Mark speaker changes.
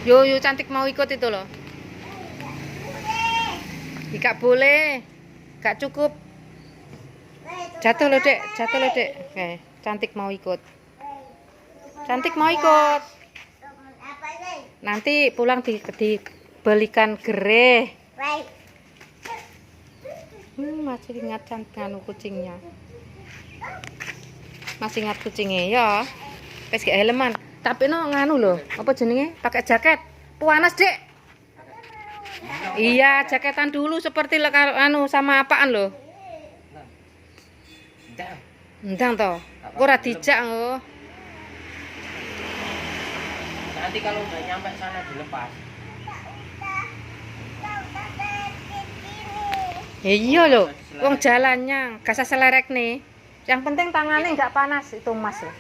Speaker 1: Yo, cantik mau ikut itu loh. Gak boleh. Gak cukup. Jatuh loh, Dek. Jatuh loh, Dek. Cantik mau ikut. Cantik mau ikut. Nanti pulang dibelikan gereh. Masih ingat cantik anu kucingnya. Masih ingat kucingnya ya. Wis gak helman. Tapi no nganu loh. Apa jenenge? Pakai jaket. Panas, Dek. Iya, jaketan dulu seperti anu sama apaan loh. Ndang toh. Ora dijak loh.
Speaker 2: Nanti kalau udah nyampe sana dilepas.
Speaker 1: Iya loh. Wong jalannya gak selerek nih. Yang penting tangannya nggak panas itu Mas loh.